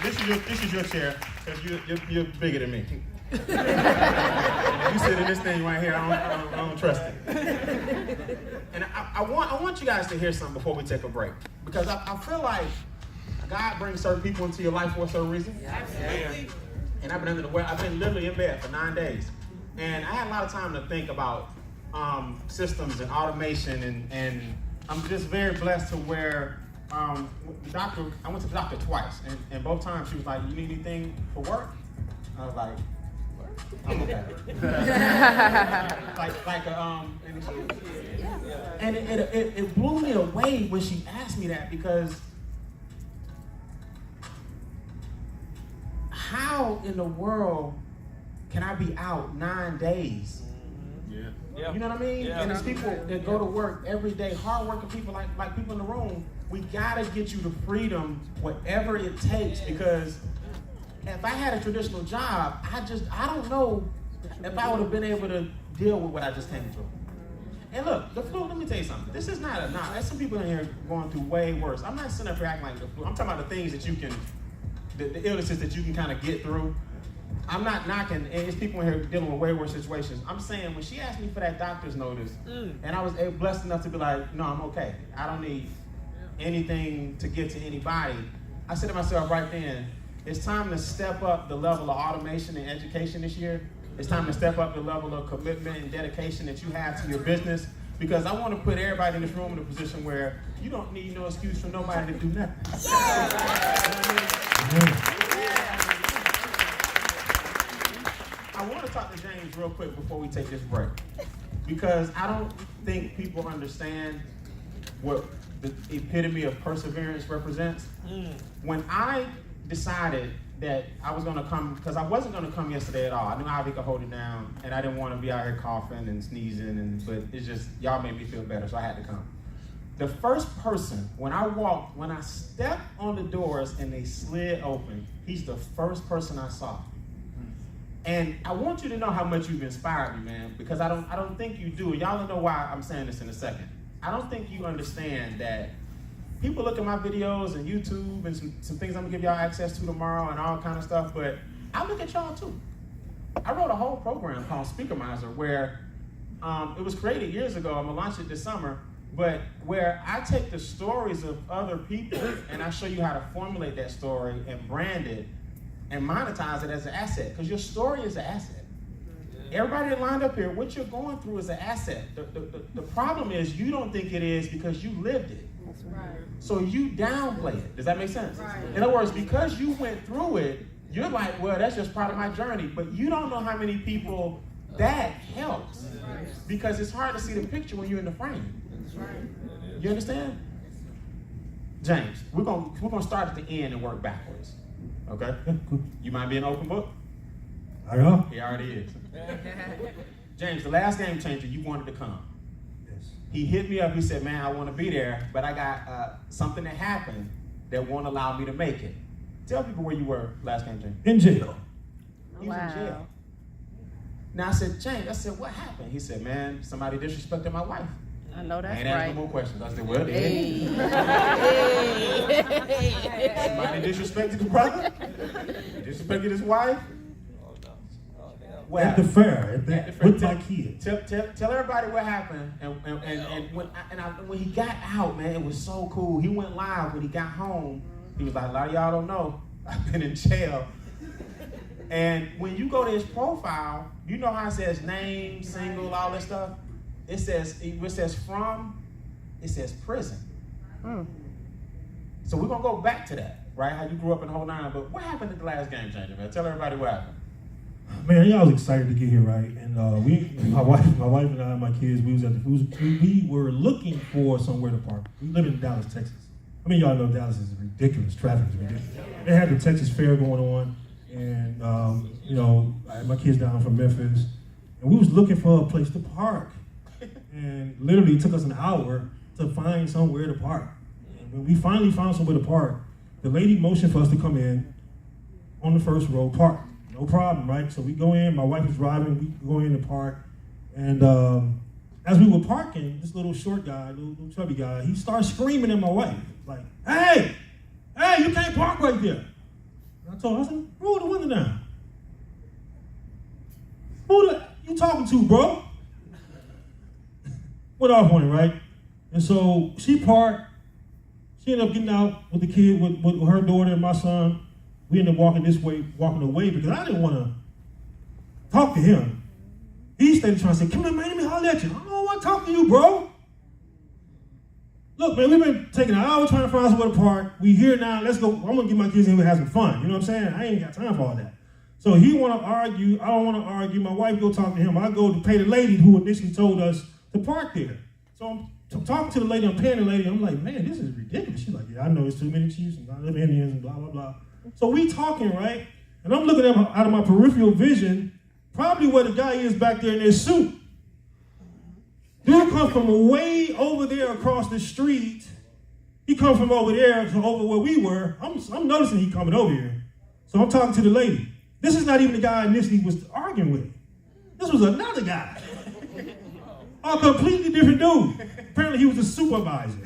This is your chair, because you're bigger than me. You sit in this thing right here, I don't trust it. And I want you guys to hear something before we take a break. Because I feel like God brings certain people into your life for a certain reason. Absolutely. And I've been literally in bed for 9 days. And I had a lot of time to think about systems and automation, and I'm just very blessed to where I went to the doctor twice, and both times she was like, "You need anything for work?" I was like, "Work? I'm okay." And it blew me away when she asked me that, because how in the world can I be out 9 days? Yeah. You know what I mean? Yeah. And there's people that go to work every day, hardworking people like people in the room. We gotta get you the freedom, whatever it takes, because if I had a traditional job, I don't know if I would have been able to deal with what I just came through. And look, the flu, let me tell you something. This is not there's some people in here going through way worse. I'm not sitting up here acting like the flu. I'm talking about the things that you can, the illnesses that you can kind of get through. I'm not knocking, and it's people in here dealing with way worse situations. I'm saying, when she asked me for that doctor's notice, and I was blessed enough to be like, no, I'm okay. I don't need anything to get to anybody. I said to myself right then, it's time to step up the level of automation and education this year. It's time to step up the level of commitment and dedication that you have to your business, because I want to put everybody in this room in a position where you don't need no excuse for nobody to do nothing. I want to talk to James real quick before we take this break, because I don't think people understand what the epitome of perseverance represents. When I decided that I was going to come, because I wasn't going to come yesterday at all. I knew Ivy could hold it down, and I didn't want to be out here coughing and sneezing, but it's just, y'all made me feel better, so I had to come. The first person, when I stepped on the doors and they slid open, he's the first person I saw. And I want you to know how much you've inspired me, man, because I don't think you do. Y'all will know why I'm saying this in a second. I don't think you understand that people look at my videos and YouTube and some things I'm gonna give y'all access to tomorrow and all kind of stuff, but I look at y'all too. I wrote a whole program called Speakermizer where it was created years ago. I'm gonna launch it this summer, but where I take the stories of other people and I show you how to formulate that story and brand it and monetize it as an asset, because your story is an asset. Everybody that lined up here, what you're going through is an asset. The problem is you don't think it is because you lived it. That's right. So you downplay it. Does that make sense? Right. In other words, because you went through it, you're like, well, that's just part of my journey. But you don't know how many people that helps. Right. Because it's hard to see the picture when you're in the frame. That's right. You understand? James, we're gonna start at the end and work backwards. Okay? Yeah, cool. You mind being an open book? I know. He already is. James, the last game changer, you wanted to come. Yes. He hit me up, he said, man, I want to be there, but I got something that happened that won't allow me to make it. Tell people where you were last game changer. In jail. He was in jail. Now I said, James, what happened? He said, man, somebody disrespected my wife. I know that's I ain't asked right. no more questions. I said, well, Hey. somebody disrespected the brother? Disrespected his wife? At the fair, with my kids. Tell everybody what happened. And when he got out, man, it was so cool. He went live when he got home. He was like, a lot of y'all don't know, I've been in jail. And when you go to his profile, you know how it says name, single, all this stuff? It says prison. So we're gonna go back to that, right? How you grew up in the whole nine. But what happened at the last game changer, man? Tell everybody what happened. Man, y'all was excited to get here, right? And my wife and I and my kids, we were looking for somewhere to park. We live in Dallas, Texas. I mean, y'all know Dallas is ridiculous. Traffic is ridiculous. They had the Texas Fair going on, and I had my kids down from Memphis, and we was looking for a place to park. And literally it took us an hour to find somewhere to park. And when we finally found somewhere to park, the lady motioned for us to come in on the first row, park. No problem, right? So we go in, my wife is driving, we go in the park, and as we were parking, this little short guy, little chubby guy, he starts screaming at my wife, like, hey, you can't park right there. And I told her, I said, roll the window down. Who the you talking to, bro? Went off on it, right? And so she parked. She ended up getting out with the kid, with her daughter and my son. We ended up walking away because I didn't want to talk to him. He stayed trying to say, come here, man, let me holler at you. I don't want to talk to you, bro. Look, man, we've been taking an hour trying to find somewhere to park. We here now, let's go. I'm going to get my kids in here and have some fun. You know what I'm saying? I ain't got time for all that. So he want to argue. I don't want to argue. My wife go talk to him. I go to pay the lady who initially told us to park there. So I'm talking to the lady. I'm paying the lady. I'm like, man, this is ridiculous. She's like, yeah, I know it's too many Chiefs and other Indians and blah, blah, blah. So we talking, right? And I'm looking at out of my peripheral vision, probably where the guy is back there in his suit. Dude comes from way over there across the street. He comes from over there to over where we were. I'm noticing he coming over here. So I'm talking to the lady. This is not even the guy I initially was arguing with. This was another guy. A completely different dude. Apparently he was a supervisor.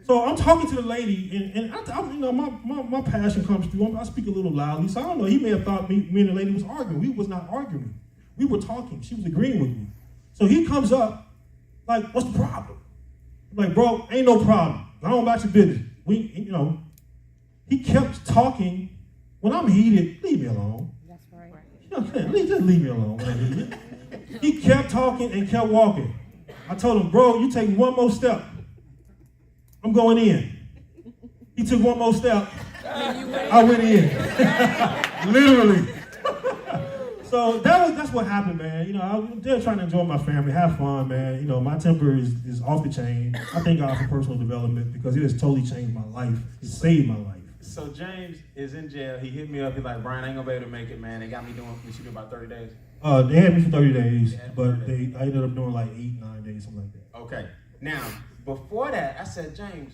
So I'm talking to the lady, and I you know, my passion comes through. I speak a little loudly, so I don't know. He may have thought me and the lady was arguing. We was not arguing. We were talking. She was agreeing with me. So he comes up, like, what's the problem? I'm like, bro, ain't no problem. I don't about your business. He kept talking. When I'm heated, leave me alone. That's right. You know what I'm saying? Just leave me alone when I'm heated. He kept talking and kept walking. I told him, bro, you take one more step, I'm going in. He took one more step, I went in. Literally. So that's what happened, man. You know, I'm there trying to enjoy my family, have fun, man. You know, my temper is off the chain. I thank God for personal development because it has totally changed my life. It saved my life. So James is in jail. He hit me up. He's like, Brian, I ain't gonna be able to make it, man. They got me doing what you do about 30 days. They had me for 30 days, but I ended up doing like 8, 9 days, something like that. Okay. Now, before that, I said, James,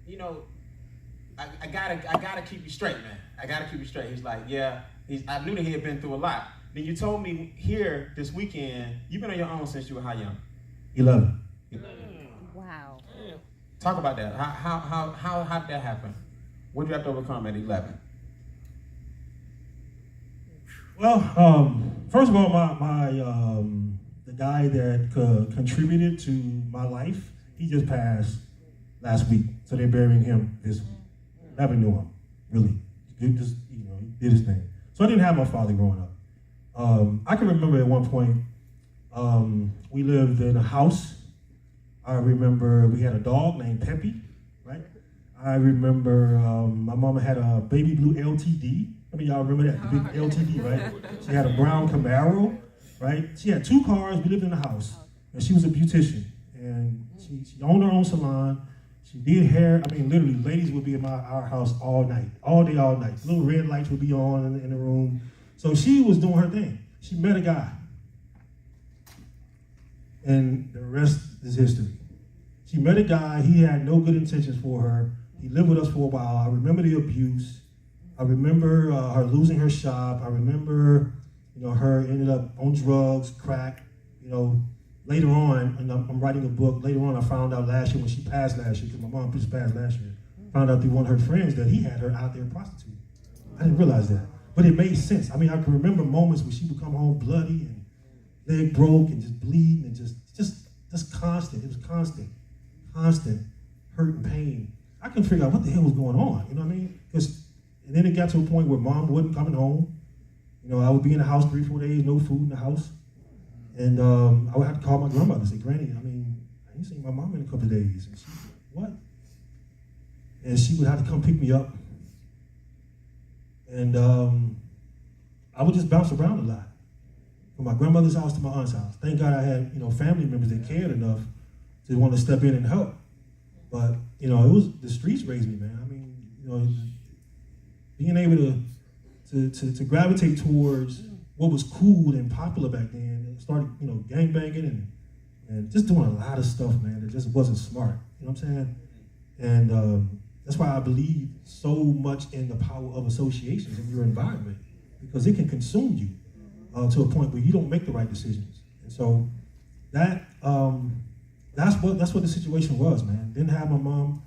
you know, I gotta keep you straight, man. I gotta keep you straight. He's like, yeah. I knew that he had been through a lot. Then you told me here this weekend, you've been on your own since you were how young? 11. Wow. Talk about that. How did that happen? What did you have to overcome at 11? Well, first of all, the guy that contributed to my life, he just passed last week. So they're burying him this week. Never knew him, really. He just, he did his thing. So I didn't have my father growing up. I can remember at one point, we lived in a house. I remember we had a dog named Peppy, right? I remember my mama had a baby blue LTD. I mean, y'all remember that, the big LTD, right? She had a brown Camaro, right? She had 2 cars. We lived in the house, and she was a beautician, and she owned her own salon. She did hair. I mean, literally, ladies would be in our house all night, all day, all night. Little red lights would be on in the room. So she was doing her thing. She met a guy, and the rest is history. She met a guy. He had no good intentions for her. He lived with us for a while. I remember the abuse. I remember her losing her shop. I remember, her ended up on drugs, crack. Later on, and I'm writing a book. Later on, I found out last year when she passed last year, because my mom just passed last year. Found out through one of her friends that he had her out there prostituting. I didn't realize that, but it made sense. I mean, I can remember moments when she would come home bloody and leg broke and just bleeding and just constant. It was constant hurt and pain. I couldn't figure out what the hell was going on. You know what I mean? And then it got to a point where mom wasn't coming home. I would be in the house 3-4 days, no food in the house. And I would have to call my grandmother and say, Granny, I ain't seen my mom in a couple of days. And she said, what? And she would have to come pick me up. And I would just bounce around a lot. From my grandmother's house to my aunt's house. Thank God I had, family members that cared enough to want to step in and help. But, it was, the streets raised me, man. I mean, being able to gravitate towards what was cool and popular back then, and started, gangbanging and just doing a lot of stuff, man, that just wasn't smart. You know what I'm saying? And that's why I believe so much in the power of associations in your environment, because it can consume you to a point where you don't make the right decisions. And so that's what the situation was, man. Didn't have my mom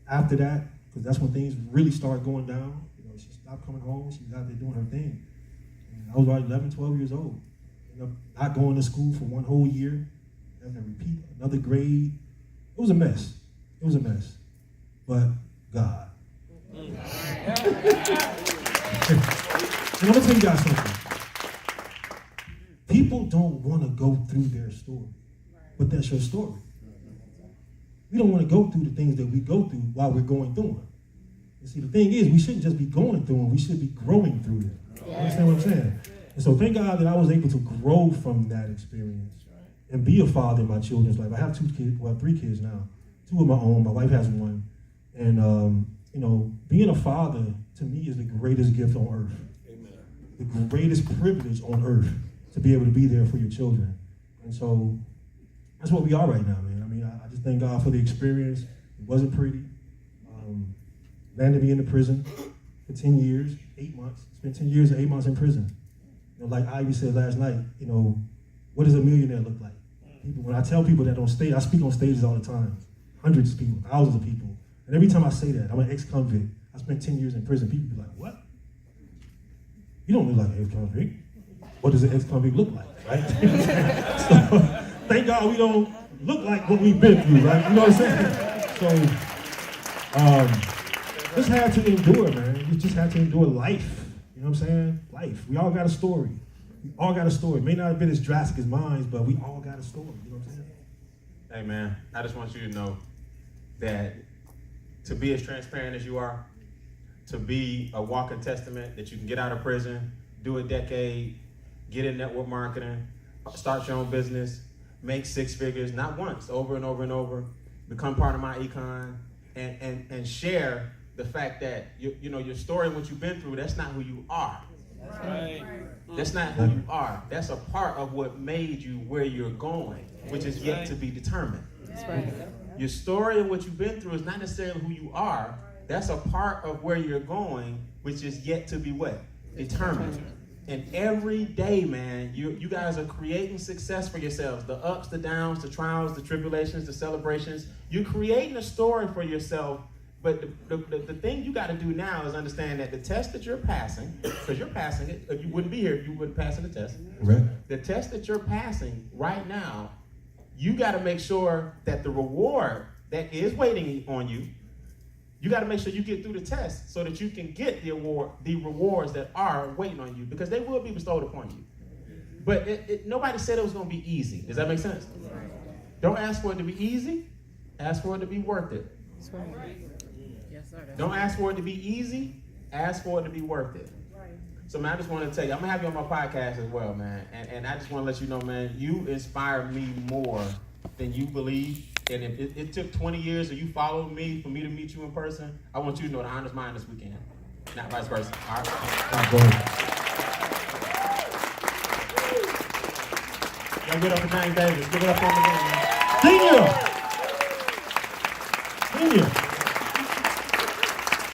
after that, because that's when things really started going down. she stopped coming home. She was out there doing her thing. And I was about 11, 12 years old. Ended up not going to school for one whole year, having to repeat another grade. It was a mess. It was a mess. But God. And I'm going to tell you guys something. People don't want to go through their story, but that's your story. We don't want to go through the things that we go through while we're going through them. You see, the thing is, we shouldn't just be going through them, we should be growing through them. You understand what I'm saying? And so thank God that I was able to grow from that experience and be a father in my children's life. I have 2 kids, well, 3 kids now. 2 of my own, my wife has 1. And, you know, being a father, to me, is the greatest gift on earth. Amen. The greatest privilege on earth, to be able to be there for your children. And so that's what we are right now, man. I mean, I just thank God for the experience. It wasn't pretty. Landed me in the prison for 10 years, 8 months. Spent 10 years and 8 months in prison. You know, like Ivy said last night, you know, what does a millionaire look like? People, when I tell people that on stage, I speak on stages all the time. Hundreds of people, thousands of people. And every time I say that, I'm an ex-convict. I spent 10 years in prison. People be like, what? You don't look like an ex-convict. What does an ex-convict look like, right? So, thank God we don't look like what we've been through, right? You know what I'm saying? So, just had to endure, man. We just had to endure life. You know what I'm saying? Life. We all got a story. We all got a story. It may not have been as drastic as mine, but we all got a story. You know what I'm saying? Hey, man, I just want you to know that to be as transparent as you are, to be a walking testament that you can get out of prison, do a decade, get in network marketing, start your own business, make 6 figures, not once, over and over and over, become part of my econ, and share the fact that you know your story and what you've been through, that's not who you are. That's right. That's not who you are. That's a part of what made you where you're going, which is yet to be determined. That's right. Your story and what you've been through is not necessarily who you are. That's a part of where you're going, which is yet to be what? Determined. And every day, man, you guys are creating success for yourselves. The ups, the downs, the trials, the tribulations, the celebrations. You're creating a story for yourself. But the thing you got to do now is understand that the test that you're passing, because you're passing it, if you wouldn't be here if you wouldn't pass the test. Right. The test that you're passing right now, you got to make sure that the reward that is waiting on you, you got to make sure you get through the test so that you can get the rewards that are waiting on you, because they will be bestowed upon you. But nobody said it was going to be easy. Does that make sense? Don't ask for it to be easy. Ask for it to be worth it. That's right. Yes, sir. Don't ask for it to be easy. Ask for it to be worth it. So, man, I just want to tell you, I'm going to have you on my podcast as well, man. And I just want to let you know, man, you inspire me more than you believe. And if it took 20 years or you followed me for me to meet you in person, I want you to know the honor's mine this weekend. Not vice versa. All right? Y'all give it up for James Davis. Give it up for him again, man. Senior!